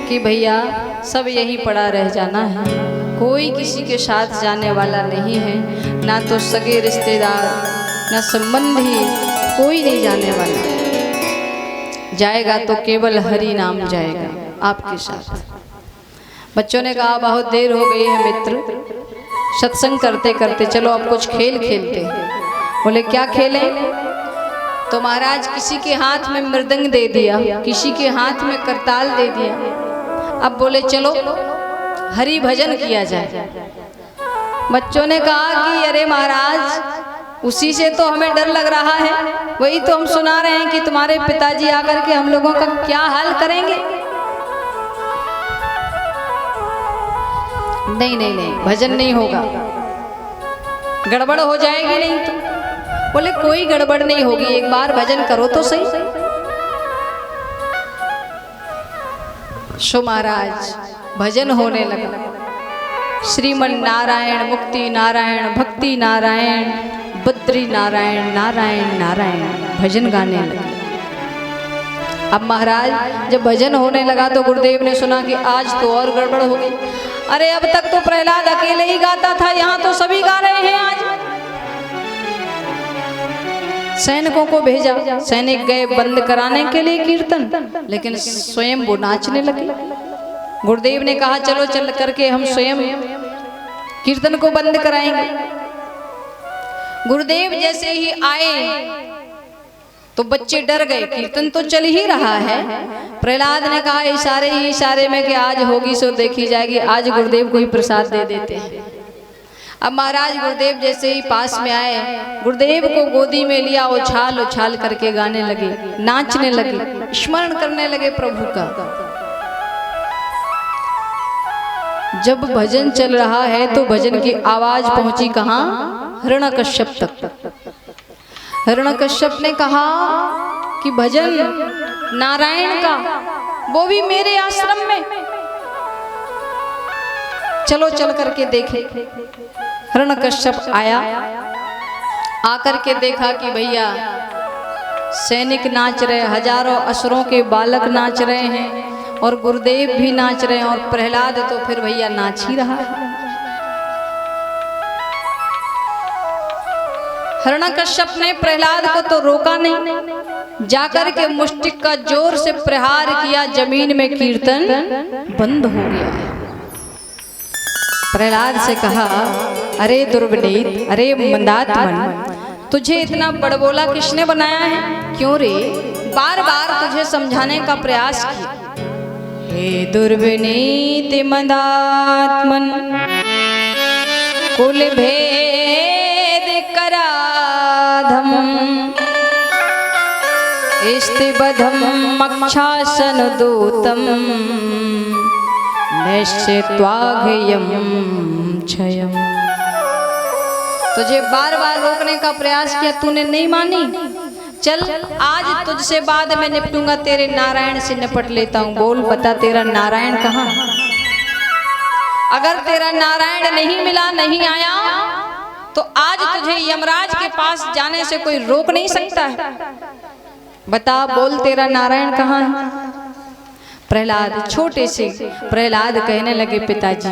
कि भैया सब यहीं पड़ा रह जाना है, कोई किसी के साथ जाने वाला नहीं है, ना तो सगे रिश्तेदार ना संबंधी, कोई नहीं जाने वाला। जाएगा तो केवल हरि नाम जाएगा आपके साथ। बच्चों ने कहा बहुत देर हो गई है मित्र, सत्संग करते करते चलो अब कुछ खेल खेलते हैं। बोले क्या खेलें? तो महाराज किसी के हाथ में मृदंग दे दिया, किसी के हाथ में करताल दे दिया। अब बोले चलो हरि भजन किया जाए। बच्चों ने कहा कि अरे महाराज उसी से तो हमें डर लग रहा है, वही तो हम सुना रहे हैं कि तुम्हारे पिताजी आकर के हम लोगों का क्या हाल करेंगे। नहीं नहीं नहीं, भजन नहीं होगा, गड़बड़ हो जाएगी नहीं तो। बोले कोई गड़बड़ नहीं होगी, एक बार भजन करो तो सही। सो महाराज भजन होने लगा। श्रीमन नारायण, मुक्ति नारायण, भक्ति नारायण, बद्री नारायण, नारायण नारायण भजन गाने लगे। अब महाराज जब भजन होने लगा तो गुरुदेव ने सुना कि आज तो और गड़बड़ हो गई। अरे अब तक तो प्रहलाद अकेले ही गाता था, यहाँ तो सभी गा रहे हैं। आज सैनिकों को भेजा, सैनिक गए बंद कराने के लिए कीर्तन, लेकिन स्वयं वो नाचने लगे। गुरुदेव ने कहा चलो चल करके हम स्वयं कीर्तन को बंद कराएंगे। गुरुदेव जैसे ही आए तो बच्चे डर गए, कीर्तन तो चल ही रहा है। प्रहलाद ने कहा इशारे ही इशारे में कि आज होगी सो देखी जाएगी, आज गुरुदेव को ही प्रसाद दे देते हैं। अब महाराज गुरुदेव जैसे ही पास में आए, गुरुदेव को गोदी में लिया, उछाल उछाल करके गाने लगे, नाचने लगे, स्मरण करने लगे प्रभु का। जब भजन चल रहा है तो भजन की आवाज पहुंची कहाँ? हिरण्यकश्यप तक। हिरण्यकश्यप ने कहा कि भजन नारायण का, वो भी मेरे आश्रम में, चलो चल करके देखे। हिरण्यकश्यप आया, आकर के देखा कि भैया सैनिक नाच रहे, हजारों असुरों के बालक नाच रहे हैं और गुरुदेव भी नाच रहे हैं, और प्रहलाद तो फिर भैया नाच ही रहा है। हिरण्यकश्यप ने प्रहलाद को तो रोका नहीं, जाकर के मुष्टिक का जोर से प्रहार किया, जमीन में कीर्तन बंद हो गया। प्रहलाद से कहा अरे दुर्विनीत, अरे मंदात्मन, तुझे इतना बड़बोला किसने बनाया है? क्यों रे, बार बार तुझे समझाने का प्रयास किया। हे दुर्विनीत मंदात्मन, कुल भेद कराधम, स्तिबधम मक्षासन दूतम, नश्यत्वाघयम क्षयम। तुझे बार बार रोकने का प्रयास किया, तूने नहीं मानी। चल आज तुझसे बाद में निपटूंगा, तेरे नारायण से निपट लेता हूँ। बोल बता तेरा नारायण कहाँ? अगर तेरा नारायण नहीं मिला, नहीं आया, तो आज तुझे यमराज के पास जाने से कोई रोक नहीं सकता है। बता, बोल तेरा नारायण कहाँ है? प्रहलाद, छोटे से प्रहलाद कहने लगे पिताजी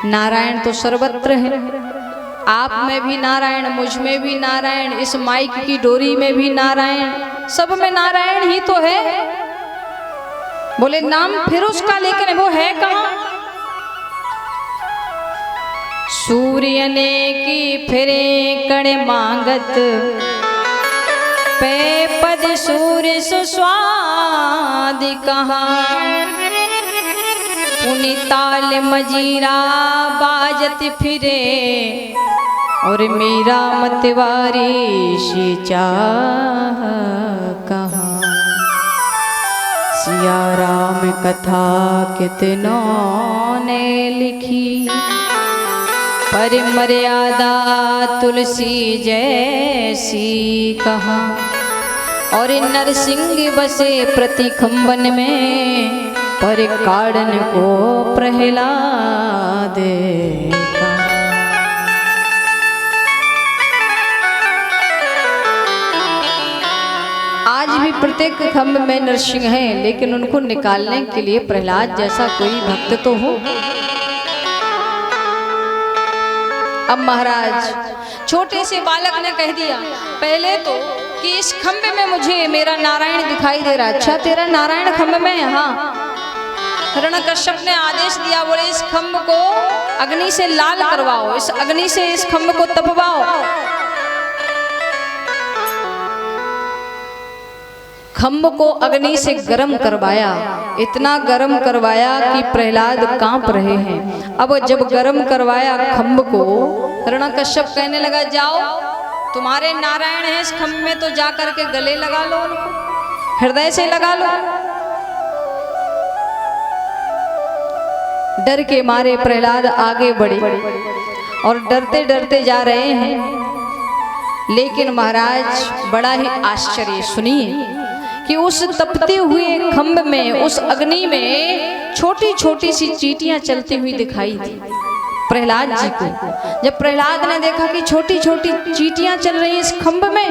नारायण तो सर्वत्र है, आप में भी नारायण, मुझ में भी नारायण, इस माइक की डोरी में भी नारायण, सब में नारायण ही तो है। बोले नाम फिर उसका, लेकिन वो है कहाँ? सूर्य ने की फिरे कण मांगत, पे पद सूर्य सुस्वाद कहाँ, पुनिताल मजीरा बाजत फिरे, और मेरा मतवारी शीचा कहाँ। सिया राम कथा कितनों ने लिखी, पर मर्यादा तुलसी जैसी कहाँ, और नरसिंह बसे प्रति खंबन में, पर काड़न को प्रहलाद कहाँ। आज भी प्रत्येक खम्भ में नरसिंह हैं, लेकिन उनको निकालने के लिए प्रहलाद जैसा कोई भक्त तो हो। अब महाराज छोटे से बालक ने कह दिया पहले तो कि इस खम्भ में मुझे मेरा नारायण दिखाई दे रहा। अच्छा तेरा नारायण खम्भ में है? हाँ। हिरण्यकश्यप ने आदेश दिया, बोले इस खम्भ को अग्नि से लाल करवाओ, इस अग्नि से इस खम्भ को तपवाओ। खम्भ को अग्नि से गर्म करवाया, इतना गर्म करवाया कि प्रहलाद कांप रहे हैं। अब जब गर्म करवाया खम्भ को, हिरण्यकश्यप कहने लगा जाओ तुम्हारे नारायण है इस खम्भ में, तो जा करके गले लगा लो उनको, हृदय से लगा लो। डर के मारे प्रहलाद आगे बढ़े और डरते डरते जा रहे हैं। लेकिन महाराज बड़ा ही आश्चर्य, सुनिए कि उस तपते हुए खम्भ में, उस अग्नि में छोटी छोटी सी चींटियां चलती हुई दिखाई दी प्रहलाद जी को। जब प्रहलाद ने देखा कि छोटी छोटी चींटियां चल रही इस खम्भ में,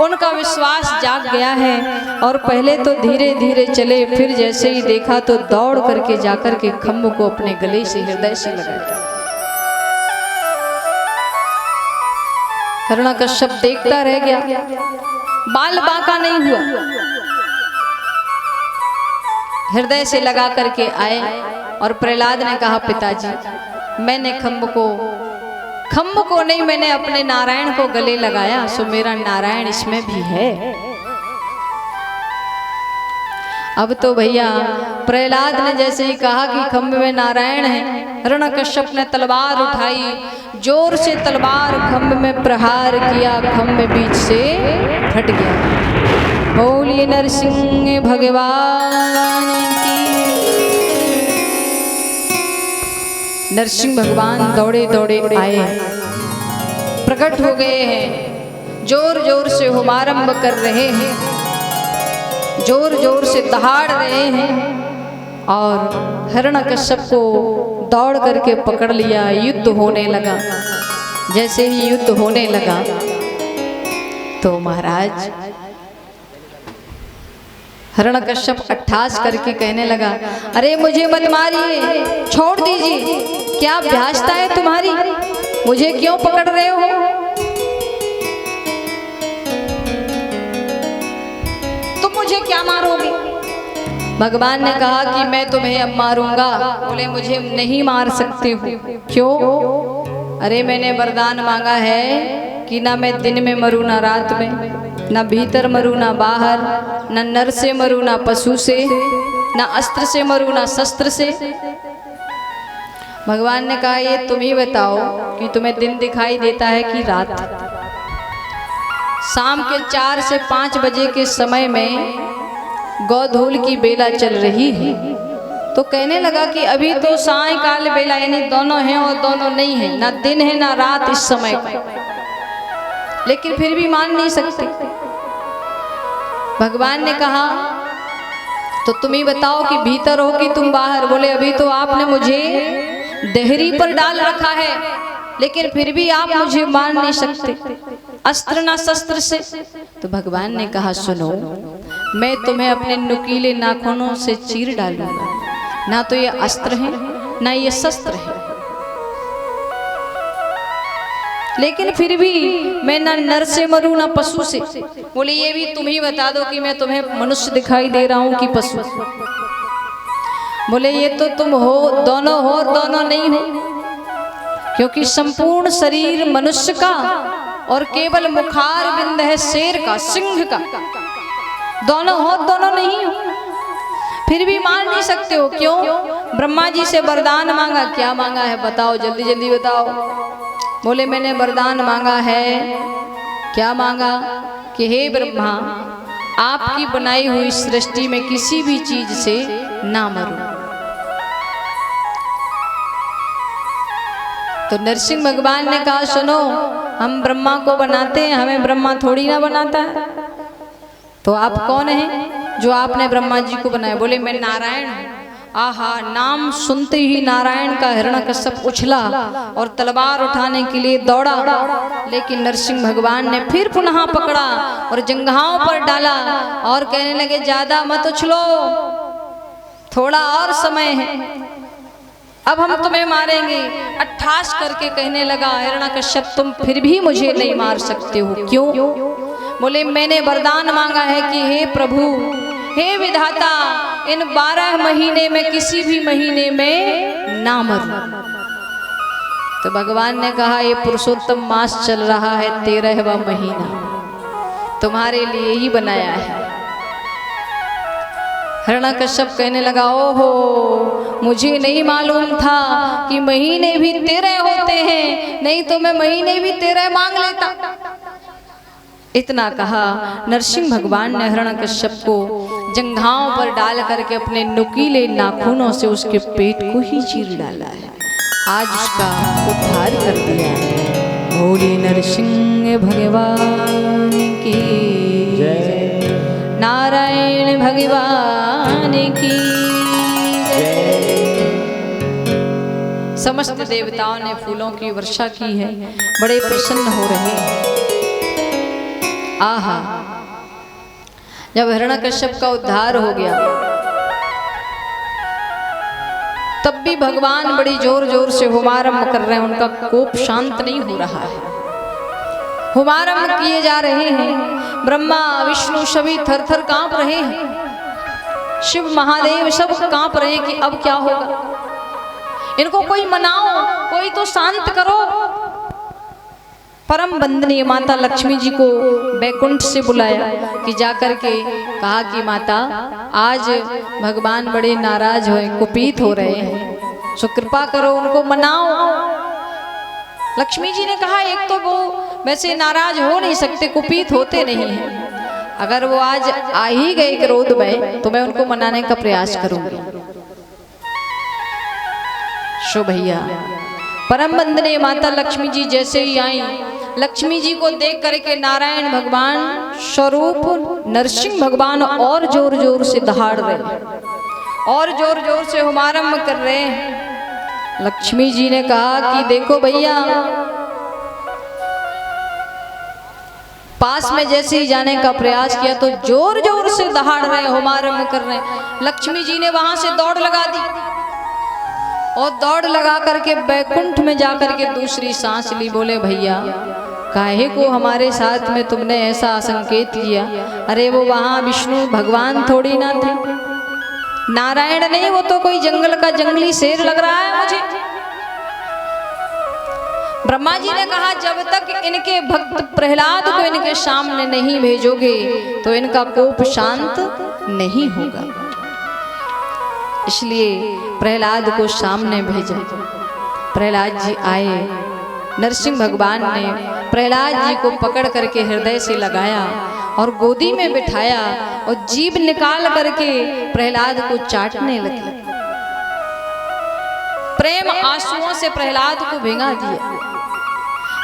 उनका विश्वास जाग गया है और पहले तो धीरे धीरे चले, फिर जैसे ही देखा तो दौड़ करके जाकर के खम्भ को अपने गले से, हृदय से लगाया। हिरण्यकश्यप देखता रह गया, बाल बांका नहीं हुआ, हृदय से लगा करके आए। और प्रहलाद ने कहा पिताजी मैंने खम्भ को नहीं, मैंने अपने नारायण को गले लगाया, सो मेरा नारायण इसमें भी है। अब तो भैया प्रहलाद ने जैसे ही कहा कि खम्भ में नारायण है, हिरण्यकश्यप ने तलवार उठाई, जोर से तलवार खम्भ में प्रहार किया, खम्भ बीच से फट गया। बोलिए नरसिंह भगवान की। नरसिंह भगवान दौड़े दौड़े आए, प्रकट हो गए हैं, जोर जोर से होमारंभ कर रहे हैं, जोर जोर से दहाड़ रहे हैं और हिरण्यकश्यप को दौड़ करके पकड़ लिया। युद्ध होने लगा। जैसे ही युद्ध होने लगा तो महाराज हिरण्यकश्यप अट्ठास करके कहने लगा अरे मुझे मत मारिए, छोड़ दीजिए, क्या अभ्यासता है तुम्हारी, मुझे क्यों पकड़ रहे हो? तुम मुझे क्या मारोगे? भगवान ने कहा कि मैं तुम्हें अब मारूंगा। बोले मुझे नहीं मार सकते हो। क्यों? अरे मैंने वरदान मांगा है कि ना मैं दिन में मरूं ना रात में, ना भीतर मरूं ना बाहर, ना नर से मरूं ना पशु से, ना अस्त्र से मरूं ना शस्त्र से। भगवान ने कहा ये तुम ही बताओ कि तुम्हें दिन दिखाई देता है कि रात? शाम के 4 से 5 बजे के समय में गोधूल की बेला चल रही है। तो कहने लगा कि अभी तो सायंकाल बेला, यानी दोनों हैं और दोनों नहीं है, ना दिन है ना रात इस समय को। लेकिन फिर भी मान नहीं सकते। भगवान ने कहा तो तुम ही बताओ कि भीतर हो कि तुम बाहर? बोले अभी तो आपने मुझे देहरी पर डाल रखा है, लेकिन फिर भी आप मुझे मान नहीं सकते, अस्त्र ना शस्त्र से। तो भगवान ने कहा सुनो, मैं तुम्हें अपने नुकीले नाखूनों से चीर डालूंगा, ना तो ये अस्त्र है ना ये शस्त्र है, लेकिन फिर भी मैं ना नर से मरूं ना पशु से। बोले ये भी तुम ही बता दो कि मैं तुम्हें मनुष्य दिखाई दे रहा हूं कि पशु? बोले ये तो तुम हो, दोनों हो दोनों नहीं हो, क्योंकि संपूर्ण शरीर मनुष्य का और केवल मुखार बिंद है शेर का, सिंह का। दोनों हो दोनों नहीं हो, फिर भी मान नहीं सकते हो। क्यों? ब्रह्मा जी से वरदान मांगा। क्या मांगा है बताओ, जल्दी जल्दी बताओ। बोले मैंने वरदान मांगा है। क्या मांगा? कि हे ब्रह्मा, आपकी बनाई हुई सृष्टि में किसी भी चीज से ना मरूं। तो नरसिंह भगवान ने कहा सुनो, हम ब्रह्मा को बनाते हैं, हमें ब्रह्मा थोड़ी ना बनाता है। तो आप कौन हैं जो आपने ब्रह्मा जी को बनाया? बोले मैं नारायण हूं। आहा, नाम सुनते ही नारायण का हिरण्यकश्यप उछला और तलवार उठाने के लिए दौड़ा, लेकिन नरसिंह भगवान ने फिर पुनः पकड़ा और जंघाओं पर डाला और कहने लगे ज्यादा मत उछलो, थोड़ा और समय है, अब हम तुम्हें मारेंगे। अट्ठास करके कहने लगा हिरण्यकश्यप तुम फिर भी मुझे नहीं मार सकते हो, क्यों? बोले मैंने वरदान मांगा है कि हे प्रभु, हे विधाता, इन 12 महीने में किसी भी महीने में ना मरूं। तो भगवान ने कहा ये पुरुषोत्तम मास चल रहा है, 13वां महीना तुम्हारे लिए ही बनाया है। हिरण्यकश्यप कहने लगा ओहो, मुझे नहीं मालूम था कि महीने भी 13 होते हैं, नहीं तो मैं महीने भी 13 मांग लेता। इतना कहा, नरसिंह भगवान ने हिरण्यकश्यप को जंघाओं पर डाल करके अपने नुकीले नाखूनों से उसके पेट को ही चीर डाला है। आज उसका उद्धार कर दिया है। बोले नरसिंह भगवान की जय, नारायण भगवान की जय। समस्त देवताओं ने फूलों की वर्षा की है, बड़े प्रसन्न हो रहे हैं। आहा, जब हिरण्यकश्यप का उद्धार हो गया तब भी भगवान बड़ी जोर जोर से होमारंभ कर रहे हैं, उनका कोप शांत नहीं हो रहा है। होमारंभ किए जा रहे हैं, ब्रह्मा विष्णु सभी थर थर कांप रहे हैं, शिव महादेव सब कांप रहे हैं कि अब क्या होगा, इनको कोई मनाओ, कोई तो शांत करो। परम वंदनीय माता लक्ष्मी जी को बैकुंठ से बुलाया कि जाकर के कहा कि माता आज भगवान बड़े नाराज हुए, कुपित हो रहे हैं, सो कृपा करो उनको मनाओ। लक्ष्मी जी ने कहा एक तो वो वैसे नाराज हो नहीं सकते, कुपित होते नहीं हैं, अगर वो आज आ ही गए क्रोध में तो मैं उनको मनाने का प्रयास करूंगी। शो भैया, परम वंदनीय माता लक्ष्मी जी जैसे ही आई, लक्ष्मी जी को देख करके नारायण भगवान स्वरूप नरसिंह भगवान और जोर जोर से दहाड़ रहे, और जोर जोर से होमारंभ कर रहे हैं। लक्ष्मी जी ने कहा कि देखो भैया, पास में जैसे ही जाने का प्रयास किया तो जोर जोर से दहाड़ रहे, होमारंभ कर रहे हैं। लक्ष्मी जी ने वहां से दौड़ लगा दी और दौड़ लगा करके बैकुंठ में जाकर के दूसरी सांस ली। बोले भैया काहे को हमारे साथ में तुमने ऐसा संकेत किया? अरे वो वहां विष्णु भगवान थोड़ी ना थे, नारायण नहीं, वो तो कोई जंगल का जंगली शेर लग रहा है मुझे। ब्रह्मा जी ने कहा जब तक इनके भक्त प्रहलाद को इनके सामने नहीं भेजोगे तो इनका कोप शांत नहीं होगा, इसलिए प्रहलाद को सामने भेजा। प्रहलाद जी आए, नरसिंह भगवान ने प्रहलाद जी को पकड़ करके हृदय से लगाया और गोदी में बिठाया और जीभ निकाल करके प्रहलाद को चाटने लगे। प्रेम आंसुओं से प्रहलाद को भिगा दिया।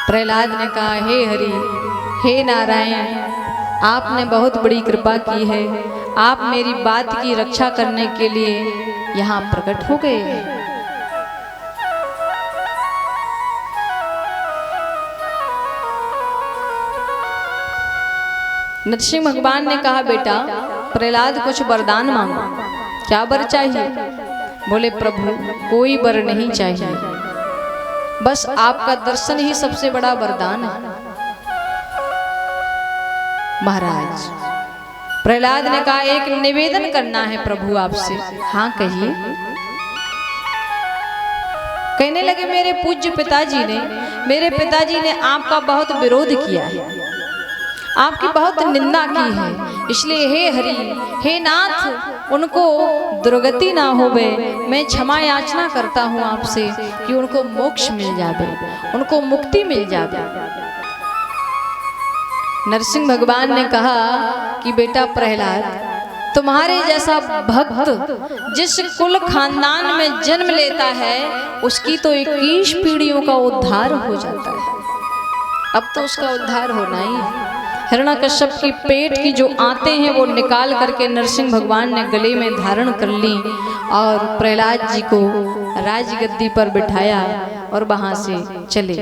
प्रहलाद ने कहा हे हरि, हे नारायण, आपने बहुत बड़ी कृपा की है, आप मेरी बात की रक्षा करने के लिए यहाँ प्रकट हो गए। नरसिंह भगवान ने कहा बेटा प्रहलाद कुछ वरदान मांगो, क्या वर चाहिए? बोले प्रभु कोई वर नहीं चाहिए, बस आपका दर्शन ही सबसे बड़ा वरदान है। महाराज प्रहलाद ने कहा एक निवेदन करना है प्रभु आपसे। हाँ कहिए। कहने लगे मेरे पूज्य मेरे पिताजी ने आपका बहुत विरोध किया है, आपकी बहुत निंदा की है, इसलिए हे हरि, हे नाथ, उनको दुर्गति ना होवे, मैं क्षमा याचना करता हूँ आपसे कि उनको मोक्ष मिल जावे, उनको मुक्ति मिल जावे। नरसिंह भगवान ने कहा कि बेटा प्रहलाद, तुम्हारे जैसा भक्त जिस कुल खानदान में जन्म लेता है उसकी तो 21 पीढ़ियों का उद्धार हो जाता है, अब तो उसका उद्धार होना ही है। हिरण्यकश्यप की पेट की जो आंतें हैं वो निकाल करके नरसिंह भगवान ने गले में धारण कर ली और प्रहलाद जी को राजगद्दी पर बिठाया और वहां से चले।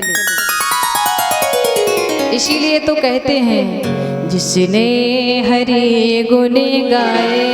इसीलिए तो कहते हैं जिसने हरि गुण गाए